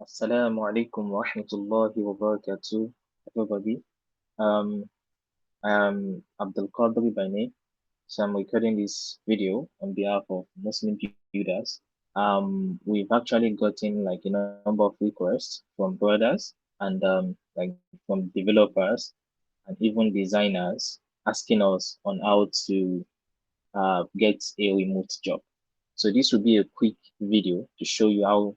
Assalamu alaikum wa rahmatullahi wa barakatuh, everybody. Um, I'm Abdul Qadri by name, so I'm recording this video on behalf of Muslim Builders. We've actually gotten like a number of requests from brothers and like from developers and even designers asking us on how to get a remote job. So this will be a quick video to show you how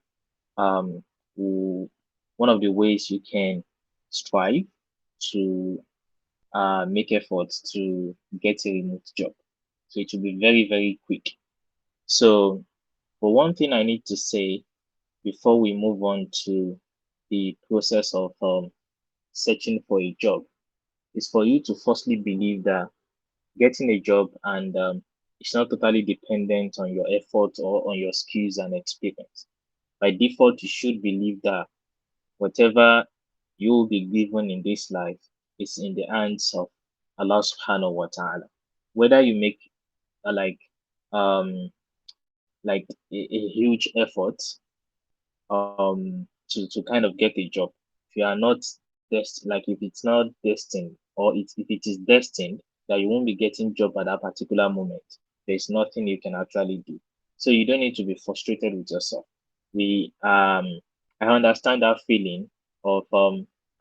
um, one of the ways you can strive to make efforts to get a remote job. So it will be very, very quick. So, for one thing, I need to say before we move on to the process of searching for a job is for you to firstly believe that getting a job and it's not totally dependent on your effort or on your skills and experience. By default, you should believe that whatever you will be given in this life is in the hands of Allah subhanahu wa ta'ala. Whether you make uh, like um a huge effort to kind of get a job, if you are not like if it's not destined or if it is destined that you won't be getting job at that particular moment, there's nothing you can actually do. So you don't need to be frustrated with yourself. We I understand that feeling of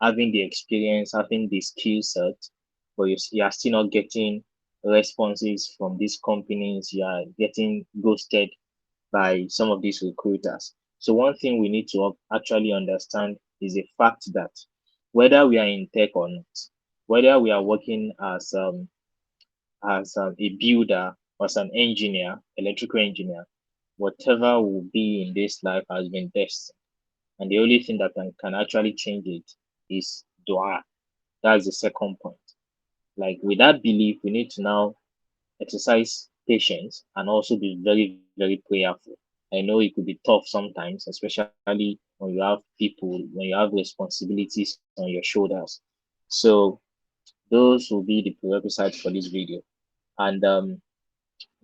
having the experience, having the skill set, but you are still not getting responses from these companies. You are getting ghosted by some of these recruiters. So one thing we need to actually understand is the fact that whether we are in tech or not, whether we are working as a builder or as an engineer, electrical engineer, whatever will be in this life has been destined. And the only thing that can actually change it is dua. That's the second point. Like with that belief, we need to now exercise patience and also be very, very prayerful. I know it could be tough sometimes, especially when you have people, when you have responsibilities on your shoulders. So those will be the prerequisites for this video. And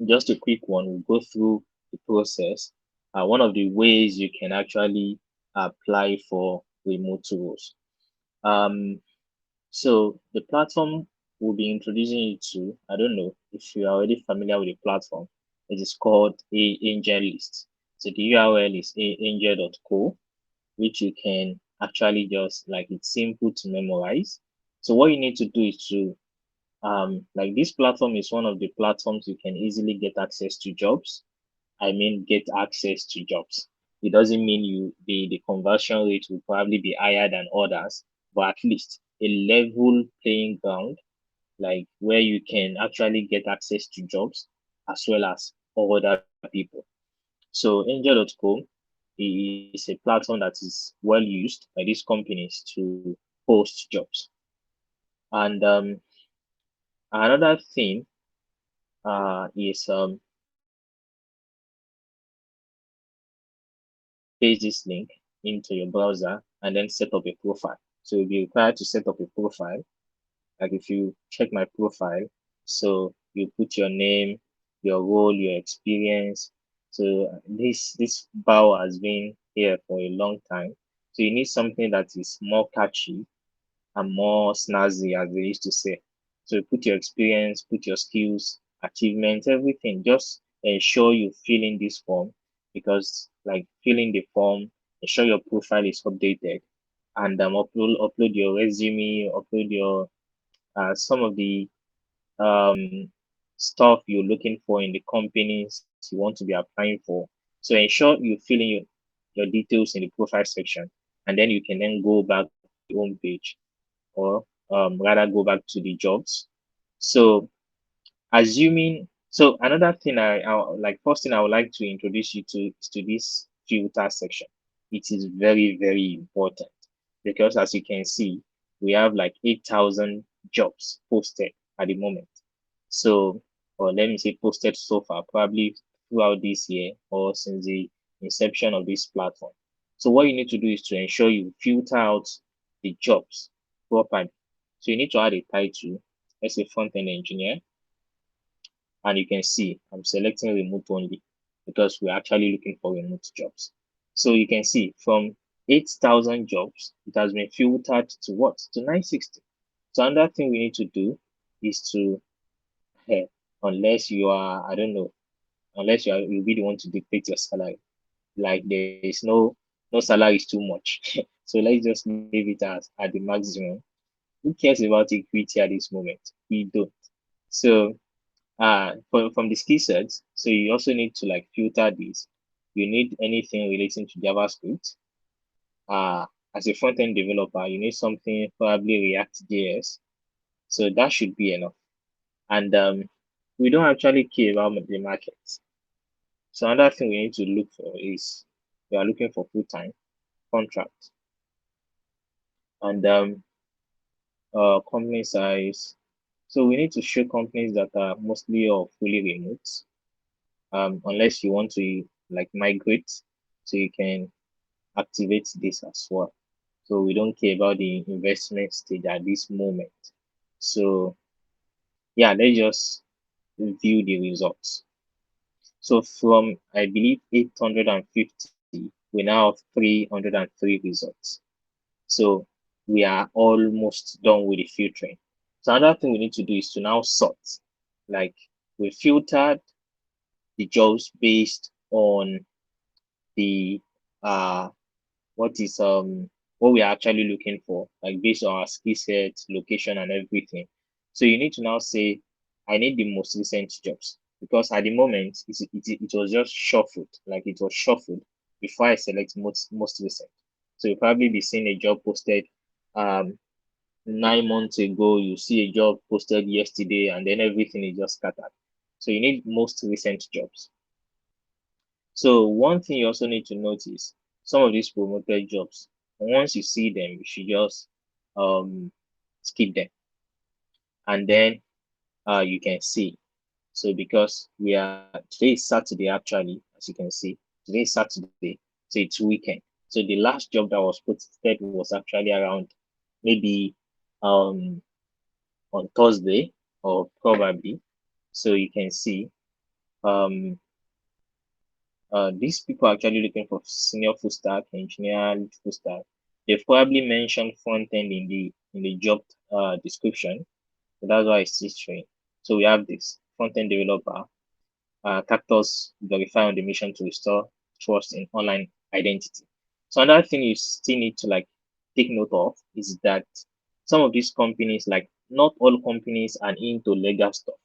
just a quick one, we'll go through the process. One of the ways you can actually apply for remote roles. Um, so the platform we'll be introducing you to, I don't know if you are already familiar with the platform. It is called a Angel List. So the URL is angel.co, which you can actually just like it's simple to memorize. So what you need to do is to like this platform is one of the platforms you can easily get access to jobs. I mean get access to jobs. It doesn't mean the conversion rate will probably be higher than others, but at least a level playing ground, like where you can actually get access to jobs as well as other people. So Angel.com is a platform that is well used by these companies to post jobs. And another thing is paste this link into your browser and then set up a profile. So you'll be required to set up a profile. Like if you check my profile, so you put your name, your role, your experience. So this bio has been here for a long time. So you need something that is more catchy and more snazzy, as they used to say. So you put your experience, put your skills, achievements, everything. Just ensure you fill in this form because like filling the form, ensure your profile is updated and upload your resume, upload your some of the stuff you're looking for in the companies you want to be applying for. So ensure you fill in your details in the profile section, and then you can then go back to the home page or rather go back to the jobs. So assuming so another thing I like first thing I would like to introduce you to this filter section. It is very, very important because as you can see, we have like 8,000 jobs posted at the moment. So, or let me say posted so far, probably throughout this year or since the inception of this platform. So what you need to do is to ensure you filter out the jobs properly. So you need to add a title, let's say front-end engineer. And you can see I'm selecting remote only because we're actually looking for remote jobs. So you can see from 8,000 jobs, it has been filtered to what? To 960. So another thing we need to do is to, eh, unless you are, I don't know, unless you really want to dictate your salary, like there is no salary is too much. So let's just leave it as at the maximum. Who cares about equity at this moment? We don't. So from the skill sets, so you also need to like filter this. You need anything relating to JavaScript. Uh, as a front-end developer, you need something probably React JS. So that should be enough. And we don't actually care about the market. So another thing we need to look for is we are looking for full-time contract and company size. So we need to show companies that are mostly or fully remote, unless you want to like migrate, so you can activate this as well. So we don't care about the investment stage at this moment. So yeah, let's just view the results. So from I believe 850, we now have 303 results. So we are almost done with the filtering. So another thing we need to do is to now sort. Like we filtered the jobs based on the uh what is what we are actually looking for, like based on our skill set, location, and everything. So you need to now say, I need the most recent jobs because at the moment it was just shuffled, like it was shuffled before I select most recent. So you'll probably be seeing a job posted 9 months ago, you see a job posted yesterday, and then everything is just scattered. So you need most recent jobs. So one thing you also need to notice, some of these promoted jobs, once you see them, you should just um skip them, and then you can see. So because we are today is Saturday actually, as you can see, today is Saturday, so it's weekend. So the last job that was posted was actually around maybe um on Thursday or probably. So you can see um these people are actually looking for senior full stack engineer, lead full stack. They've probably mentioned front end in the job description. So that's why it's showing. So we have this front end developer, Cactus verify on the mission to restore trust in online identity. So another thing you still need to like take note of is that some of these companies, like not all companies are into legal stuff,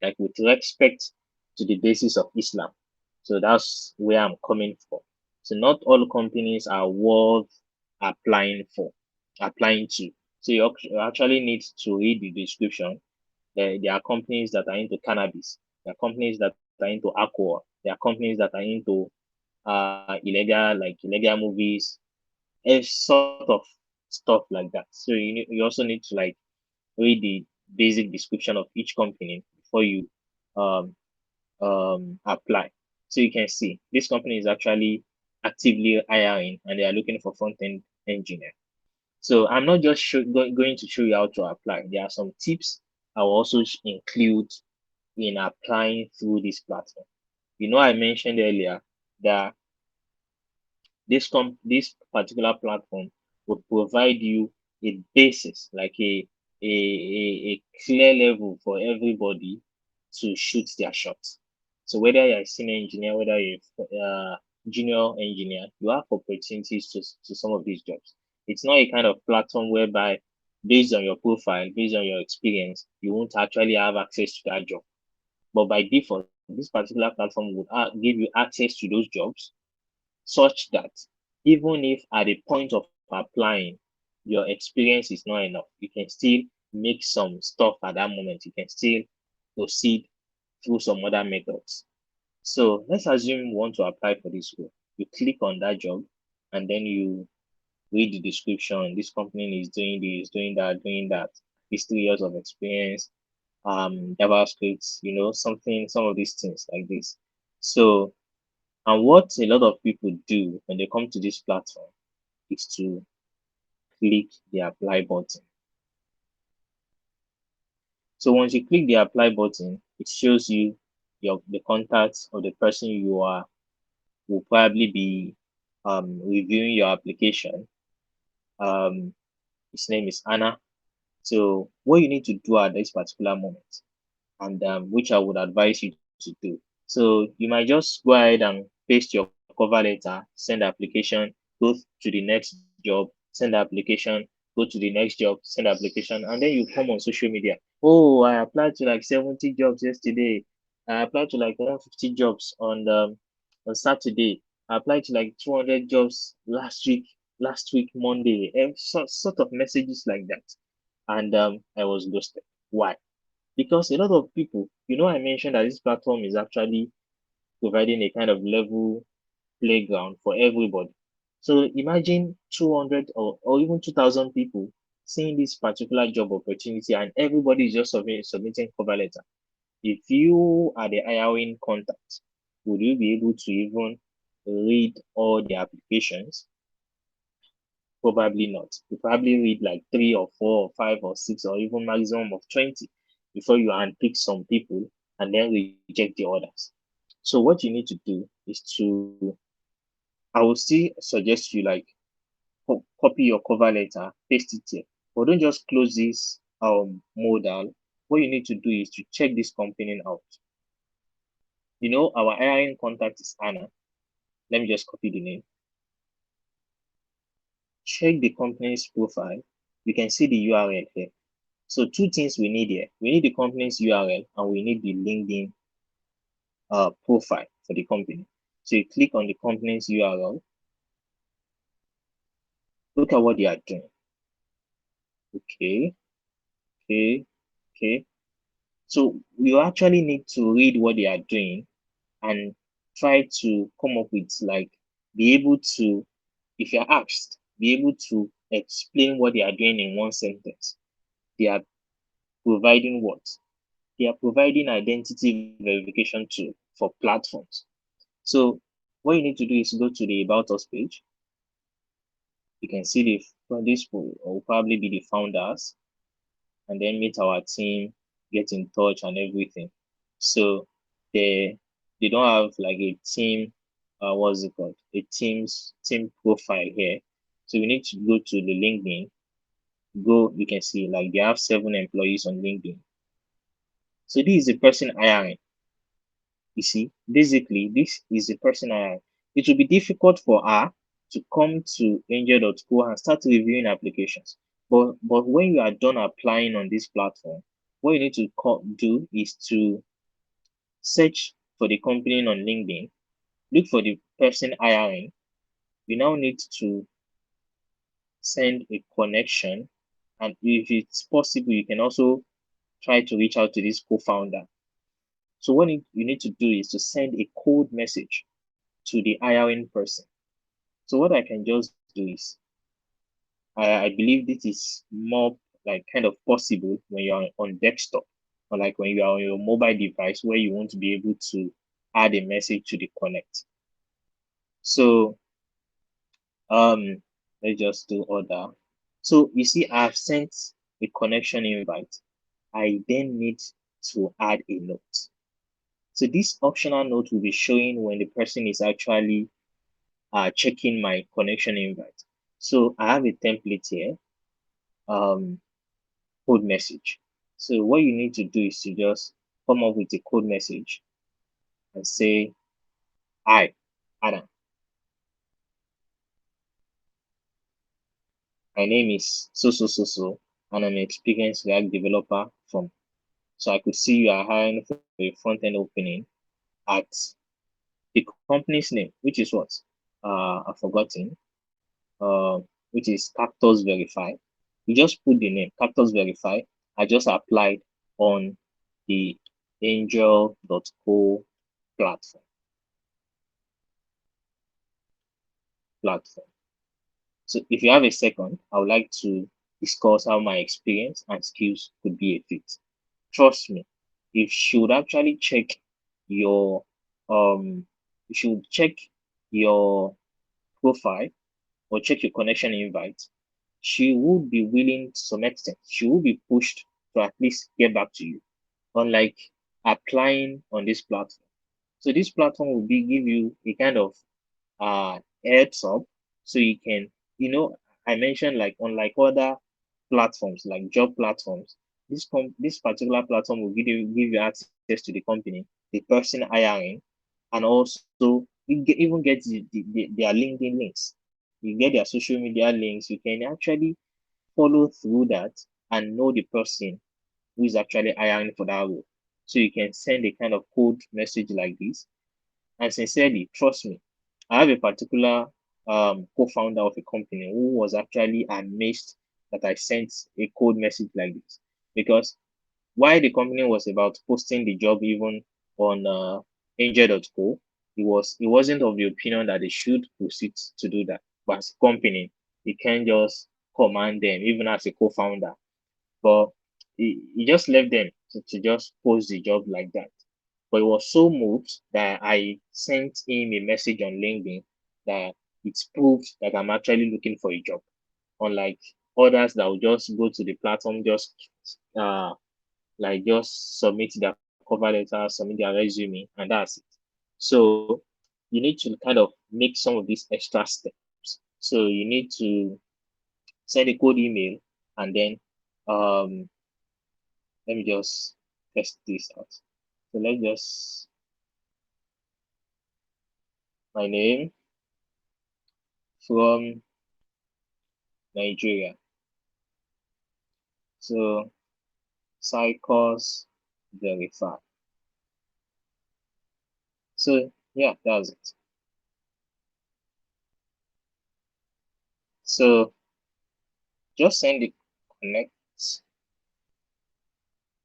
like with respect to the basis of Islam. So that's where I'm coming from. So not all companies are worth applying to. So you actually need to read the description. There are companies that are into cannabis. There are companies that are into alcohol. There are companies that are into illegal movies, a sort of stuff like that. So you also need to like read the basic description of each company before you um apply. So you can see this company is actually actively hiring and they are looking for front end engineer. So I'm not just going to show you how to apply. There are some tips I will also include in applying through this platform. I mentioned earlier that this particular platform would provide you a basis, like a clear level for everybody to shoot their shots. So whether you're a senior engineer, whether you're a junior engineer, you have opportunities to some of these jobs. It's not a kind of platform whereby based on your profile, based on your experience, you won't actually have access to that job. But by default, this particular platform would give you access to those jobs such that even if at the point of applying, your experience is not enough, you can still make some stuff at that moment. You can still proceed through some other methods. So let's assume you want to apply for this role. You click on that job and then you read the description. This company is doing this, doing that. These 3 years of experience, JavaScript, some of these things like this. So, and what a lot of people do when they come to this platform is to click the apply button. So once you click the apply button, it shows you the contacts of the person you are will probably be reviewing your application. Um, his name is Anna. So what you need to do at this particular moment, and which I would advise you to do. So you might just go ahead and paste your cover letter, send the application, go to the next job, send the application, go to the next job, send the application, and then you come on social media. Oh, I applied to like 70 jobs yesterday. I applied to like 150 jobs on Saturday. I applied to like 200 jobs last week Monday, and sort of messages like that. And I was ghosted. Why? Because a lot of people, I mentioned that this platform is actually providing a kind of level playground for everybody. So imagine 200 or even 2,000 people seeing this particular job opportunity, and everybody is just submitting cover letter. If you are the hiring contact, would you be able to even read all the applications? Probably not. You probably read like three or four or five or six or even maximum of 20 before you handpick some people and then reject the others. So what you need to do is I will still suggest you like copy your cover letter, paste it here. But don't just close this modal. What you need to do is to check this company out. Our hiring contact is Anna. Let me just copy the name. Check the company's profile. You can see the URL here. So two things we need here. We need the company's URL and we need the LinkedIn profile for the company. So you click on the company's URL. Look at what they are doing. Okay, okay. So you actually need to read what they are doing and try to come up with like be able to, if you're asked, be able to explain what they are doing in one sentence. They are providing what? They are providing identity verification tool for platforms. So what you need to do is go to the About Us page. You can see this will probably be the founders, and then meet our team, get in touch and everything. So they don't have like a team, what's it called? A team profile here. So we need to go to the LinkedIn. You can see like they have 7 employees on LinkedIn. So this is the person hiring. You see, basically, this is the person hiring. It will be difficult for her to come to angel.co and start reviewing applications. But when you are done applying on this platform, what you need to do is to search for the company on LinkedIn, look for the person hiring. You now need to send a connection, and if it's possible, you can also try to reach out to this co-founder. So what you need to do is to send a code message to the hiring person. So what I can just do is, I believe this is more like kind of possible when you're on desktop or like when you are on your mobile device where you want to be able to add a message to the connect. So let's just do order. So you see, I've sent a connection invite. I then need to add a note. So this optional note will be showing when the person is actually checking my connection invite. So I have a template here, code message. So what you need to do is to just come up with a code message and say, "Hi, Adam. My name is so, and I'm an experienced React developer from." So I could see you are hiring for a front end opening at the company's name, which is what? I've forgotten. Which is Cactus Verify. You just put the name Cactus Verify. I just applied on the angel.co platform. So if you have a second, I would like to discuss how my experience and skills could be a fit. Trust me, if she would actually check your you should check your profile or check your connection invite, she would be willing to some extent. She will be pushed to at least get back to you. Unlike applying on this platform. So this platform will give you a kind of heads up, so you can, I mentioned, like, unlike other platforms like job platforms, this particular platform will give you access to the company, the person hiring, and also even get their LinkedIn links. You get their social media links. You can actually follow through that and know the person who is actually hiring for that role. So you can send a kind of code message like this. And sincerely, trust me, I have a particular co-founder of a company who was actually amazed that I sent a code message like this, because while the company was about posting the job even on angel.co, it wasn't of the opinion that they should proceed to do that. But as a company, you can't just command them, even as a co-founder. But he just left them to just post the job like that. But he was so moved that I sent him a message on LinkedIn that it's proved that I'm actually looking for a job. Unlike others that will just go to the platform, uh just submit their cover letter, submit their resume, and that's it. So you need to kind of make some of these extra steps. So you need to send a code email, and then let me just test this out. So let's just my name from Nigeria. So Cycles verify. So yeah, that's it. So just send the connect.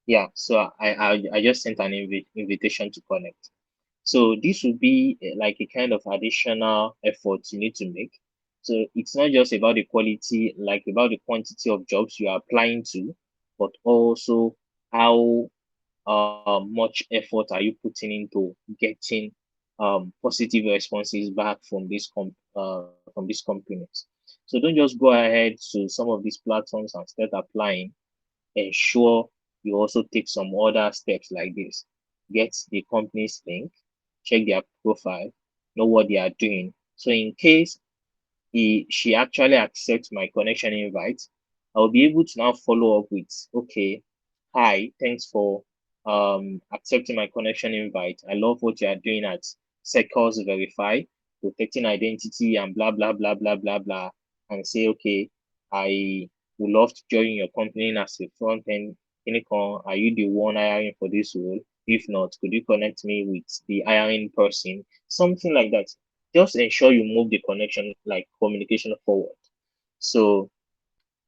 Yeah, so I just sent an invitation to connect. So this would be like a kind of additional effort you need to make. So it's not just about the quality, like about the quantity of jobs you are applying to, but also how much effort are you putting into getting positive responses back from from these companies. So don't just go ahead to some of these platforms and start applying. Ensure you also take some other steps like this. Get the company's link, check their profile, know what they are doing. So in case she actually accepts my connection invite, I'll be able to now follow up with, okay, hi, thanks for accepting my connection invite. I love what you are doing at Secures Verify, protecting identity and blah blah blah blah blah blah, and say, okay, I would love to join your company as a front end. Are you the one hiring for this role? If not, could you connect me with the hiring person? Something like that. Just ensure you move the connection, like communication, forward. So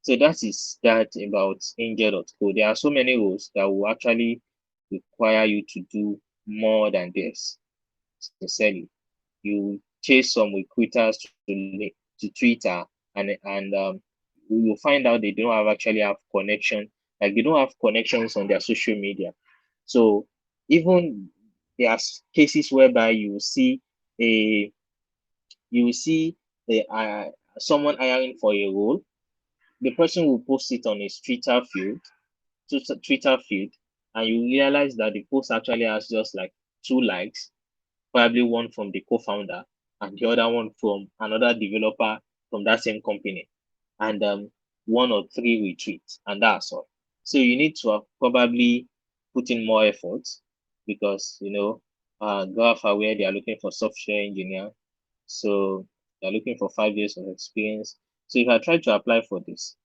that is that about angel.co. There are so many roles that will actually require you to do more than this. Sincerely, you chase some recruiters to Twitter, and you will find out they don't actually have connection, like they don't have connections on their social media. So even there are cases whereby a you will see someone hiring for a role. The person will post it on his Twitter feed, and you realize that the post actually has just like 2 likes, probably one from the co-founder and the other one from another developer from that same company, and 1 or 3 retweets, and that's all. So you need to probably put in more effort, because Graph Aware, they are looking for software engineer, so they're looking for 5 years of experience. So if I try to apply for this,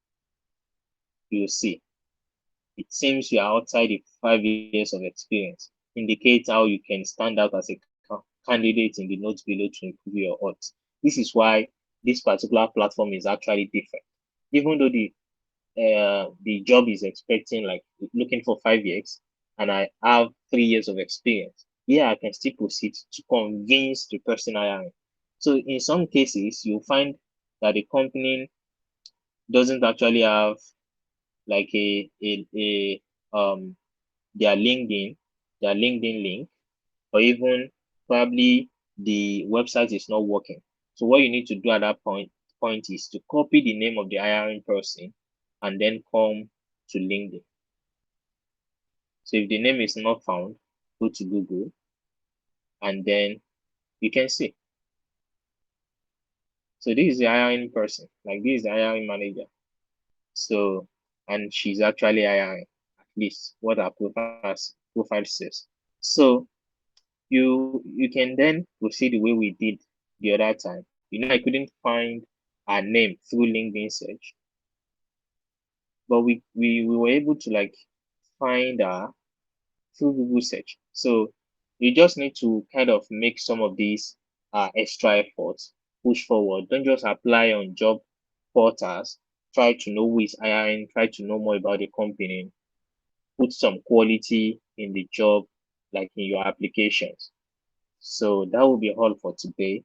you'll see it seems you are outside the 5 years of experience. Indicate how you can stand out as a candidate in the notes below to improve your odds. This is why this particular platform is actually different. Even though the job is expecting, like, looking for 5 years, and I have 3 years of experience, yeah, I can still proceed to convince the person I am. So in some cases, you'll find that the company doesn't actually have like a their LinkedIn, their LinkedIn link, or even probably the website is not working. So what you need to do at that point is to copy the name of the hiring person and then come to LinkedIn. So if the name is not found, go to Google, and then you can see. So this is the hiring person, like this is the hiring manager. So, and she's actually hiring, at least what our profile says. So you can then proceed the way we did the other time. I couldn't find her name through LinkedIn search, but we were able to like find her through Google search. So you just need to kind of make some of these extra efforts, push forward. Don't just apply on job portals. Try to know who is hiring, try to know more about the company, put some quality in the job, like in your applications. So that will be all for today.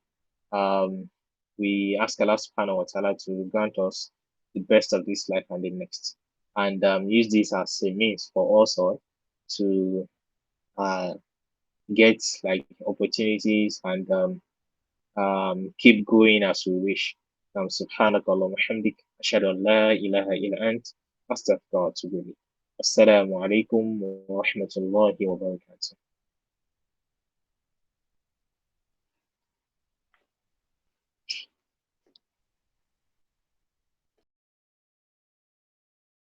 Um, we ask Allah subhanahu wa ta'ala to grant us the best of this life and the next, and use this as a means for us all to uh, get like opportunities and keep going as we wish. سبحانك اللهم وبحمدك أشهد أن لا إله إلا أنت أستغفرك وأتوب إليك. السلام عليكم ورحمة الله وبركاته.